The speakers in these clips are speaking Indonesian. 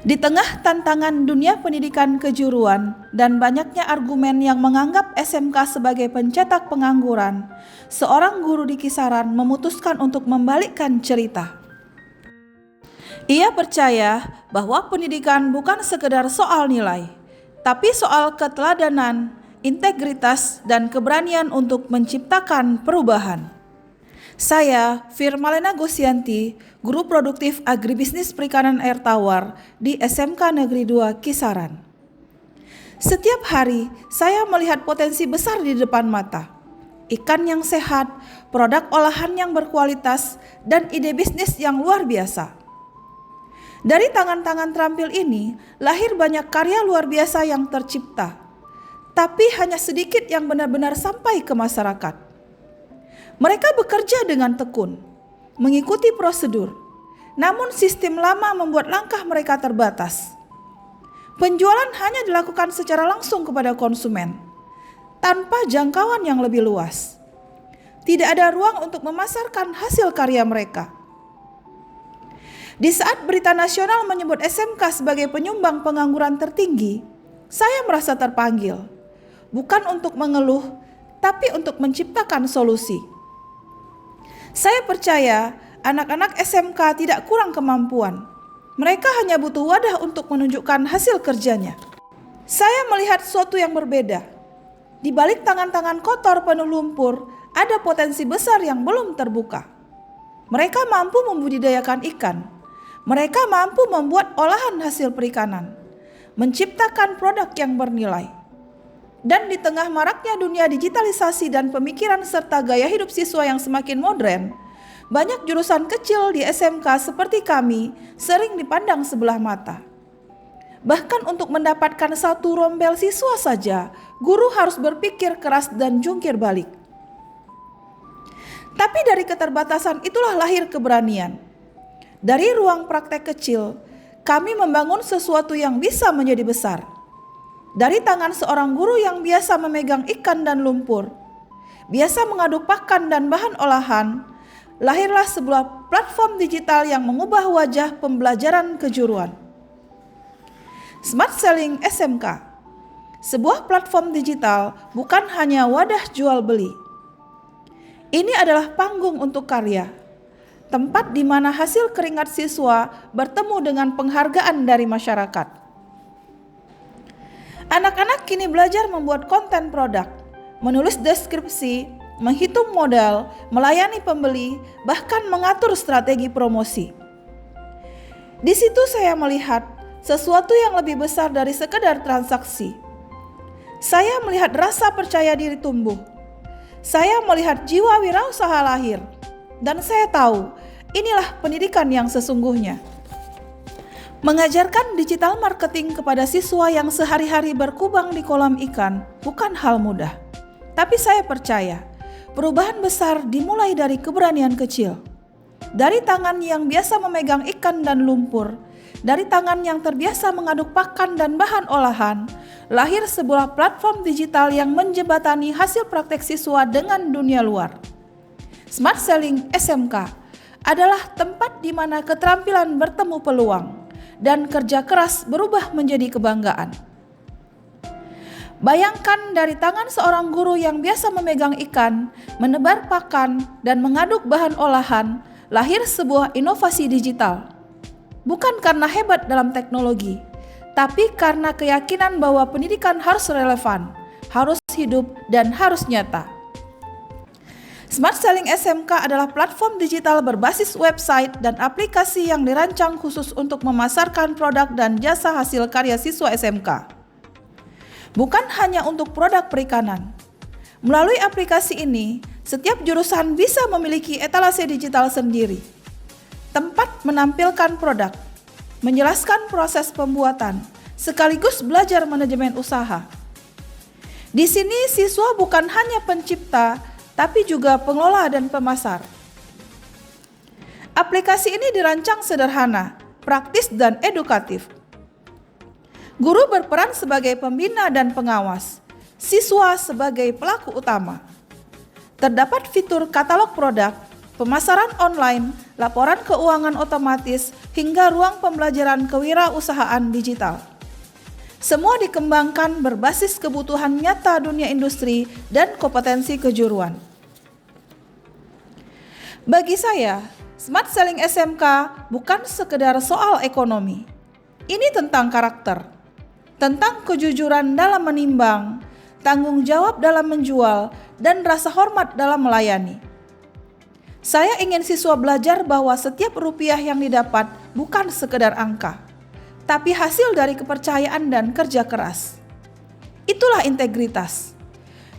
Di tengah tantangan dunia pendidikan kejuruan dan banyaknya argumen yang menganggap SMK sebagai pencetak pengangguran, seorang guru di Kisaran memutuskan untuk membalikkan cerita. Ia percaya bahwa pendidikan bukan sekedar soal nilai, tapi soal keteladanan, integritas, dan keberanian untuk menciptakan perubahan. Saya, Firmalena Gosyanti, Guru Produktif Agribisnis Perikanan Air Tawar di SMK Negeri 2 Kisaran. Setiap hari, saya melihat potensi besar di depan mata. Ikan yang sehat, produk olahan yang berkualitas, dan ide bisnis yang luar biasa. Dari tangan-tangan terampil ini, lahir banyak karya luar biasa yang tercipta. Tapi hanya sedikit yang benar-benar sampai ke masyarakat. Mereka bekerja dengan tekun, mengikuti prosedur, namun sistem lama membuat langkah mereka terbatas. Penjualan hanya dilakukan secara langsung kepada konsumen, tanpa jangkauan yang lebih luas. Tidak ada ruang untuk memasarkan hasil karya mereka. Di saat berita nasional menyebut SMK sebagai penyumbang pengangguran tertinggi, saya merasa terpanggil, bukan untuk mengeluh, tapi untuk menciptakan solusi. Saya percaya anak-anak SMK tidak kurang kemampuan. Mereka hanya butuh wadah untuk menunjukkan hasil kerjanya. Saya melihat sesuatu yang berbeda. Di balik tangan-tangan kotor penuh lumpur, ada potensi besar yang belum terbuka. Mereka mampu membudidayakan ikan. Mereka mampu membuat olahan hasil perikanan, menciptakan produk yang bernilai. Dan di tengah maraknya dunia digitalisasi dan pemikiran serta gaya hidup siswa yang semakin modern, banyak jurusan kecil di SMK seperti kami sering dipandang sebelah mata. Bahkan untuk mendapatkan satu rombel siswa saja, guru harus berpikir keras dan jungkir balik. Tapi dari keterbatasan itulah lahir keberanian. Dari ruang praktek kecil, kami membangun sesuatu yang bisa menjadi besar. Dari tangan seorang guru yang biasa memegang ikan dan lumpur, biasa mengaduk pakan dan bahan olahan, lahirlah sebuah platform digital yang mengubah wajah pembelajaran kejuruan. Smart Selling SMK, sebuah platform digital bukan hanya wadah jual beli. Ini adalah panggung untuk karya, tempat di mana hasil keringat siswa bertemu dengan penghargaan dari masyarakat. Anak-anak kini belajar membuat konten produk, menulis deskripsi, menghitung modal, melayani pembeli, bahkan mengatur strategi promosi. Di situ saya melihat sesuatu yang lebih besar dari sekedar transaksi. Saya melihat rasa percaya diri tumbuh. Saya melihat jiwa wirausaha lahir. Dan saya tahu, inilah pendidikan yang sesungguhnya. Mengajarkan digital marketing kepada siswa yang sehari-hari berkubang di kolam ikan bukan hal mudah. Tapi saya percaya, perubahan besar dimulai dari keberanian kecil. Dari tangan yang biasa memegang ikan dan lumpur, dari tangan yang terbiasa mengaduk pakan dan bahan olahan, lahir sebuah platform digital yang menjembatani hasil praktek siswa dengan dunia luar. Smart Selling SMK adalah tempat di mana keterampilan bertemu peluang dan kerja keras berubah menjadi kebanggaan. Bayangkan dari tangan seorang guru yang biasa memegang ikan, menebar pakan, dan mengaduk bahan olahan, lahir sebuah inovasi digital. Bukan karena hebat dalam teknologi, tapi karena keyakinan bahwa pendidikan harus relevan, harus hidup, dan harus nyata. Smart Selling SMK adalah platform digital berbasis website dan aplikasi yang dirancang khusus untuk memasarkan produk dan jasa hasil karya siswa SMK. Bukan hanya untuk produk perikanan. Melalui aplikasi ini, setiap jurusan bisa memiliki etalase digital sendiri. Tempat menampilkan produk, menjelaskan proses pembuatan, sekaligus belajar manajemen usaha. Di sini siswa bukan hanya pencipta, tapi juga pengelola dan pemasar. Aplikasi ini dirancang sederhana, praktis, dan edukatif. Guru berperan sebagai pembina dan pengawas, siswa sebagai pelaku utama. Terdapat fitur katalog produk, pemasaran online, laporan keuangan otomatis, hingga ruang pembelajaran kewirausahaan digital. Semua dikembangkan berbasis kebutuhan nyata dunia industri dan kompetensi kejuruan. Bagi saya, Smart Selling SMK bukan sekedar soal ekonomi. Ini tentang karakter, tentang kejujuran dalam menimbang, tanggung jawab dalam menjual, dan rasa hormat dalam melayani. Saya ingin siswa belajar bahwa setiap rupiah yang didapat bukan sekedar angka, tapi hasil dari kepercayaan dan kerja keras. Itulah integritas.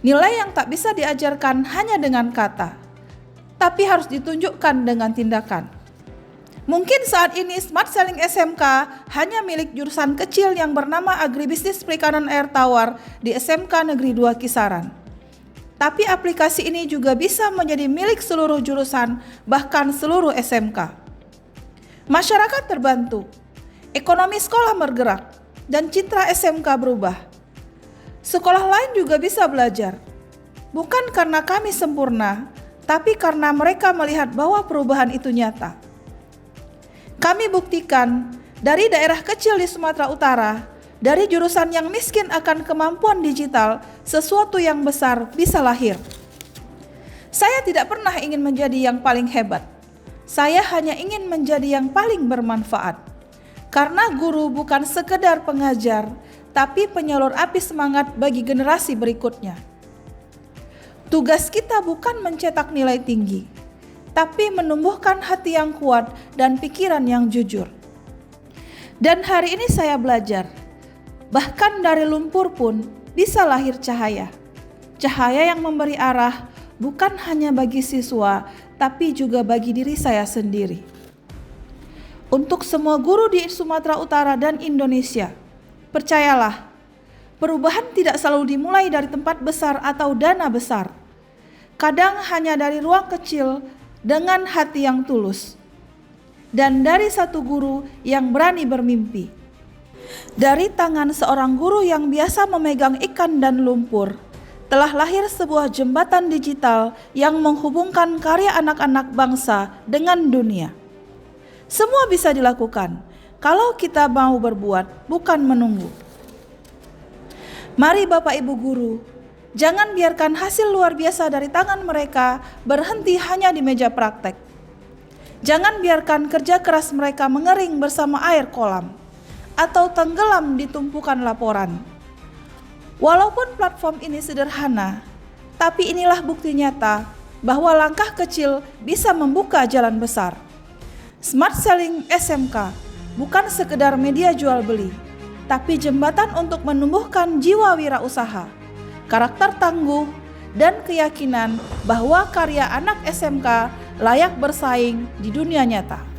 Nilai yang tak bisa diajarkan hanya dengan kata, tapi harus ditunjukkan dengan tindakan. Mungkin saat ini Smart Selling SMK hanya milik jurusan kecil yang bernama Agribisnis Perikanan Air Tawar di SMK Negeri 2 Kisaran. Tapi aplikasi ini juga bisa menjadi milik seluruh jurusan, bahkan seluruh SMK. Masyarakat terbantu, ekonomi sekolah bergerak, dan citra SMK berubah. Sekolah lain juga bisa belajar, bukan karena kami sempurna, tapi karena mereka melihat bahwa perubahan itu nyata. Kami buktikan dari daerah kecil di Sumatera Utara, dari jurusan yang miskin akan kemampuan digital, sesuatu yang besar bisa lahir. Saya tidak pernah ingin menjadi yang paling hebat. Saya hanya ingin menjadi yang paling bermanfaat. Karena guru bukan sekedar pengajar, tapi penyalur api semangat bagi generasi berikutnya. Tugas kita bukan mencetak nilai tinggi, tapi menumbuhkan hati yang kuat dan pikiran yang jujur. Dan hari ini saya belajar, bahkan dari lumpur pun bisa lahir cahaya. Cahaya yang memberi arah bukan hanya bagi siswa, tapi juga bagi diri saya sendiri. Untuk semua guru di Sumatera Utara dan Indonesia, percayalah, perubahan tidak selalu dimulai dari tempat besar atau dana besar. Kadang hanya dari ruang kecil dengan hati yang tulus. Dan dari satu guru yang berani bermimpi. Dari tangan seorang guru yang biasa memegang ikan dan lumpur, telah lahir sebuah jembatan digital yang menghubungkan karya anak-anak bangsa dengan dunia. Semua bisa dilakukan kalau kita mau berbuat, bukan menunggu. Mari Bapak Ibu guru, jangan biarkan hasil luar biasa dari tangan mereka berhenti hanya di meja praktek. Jangan biarkan kerja keras mereka mengering bersama air kolam atau tenggelam di tumpukan laporan. Walaupun platform ini sederhana, tapi inilah bukti nyata bahwa langkah kecil bisa membuka jalan besar. Smart Selling SMK bukan sekedar media jual beli, tapi jembatan untuk menumbuhkan jiwa wirausaha, karakter tangguh, dan keyakinan bahwa karya anak SMK layak bersaing di dunia nyata.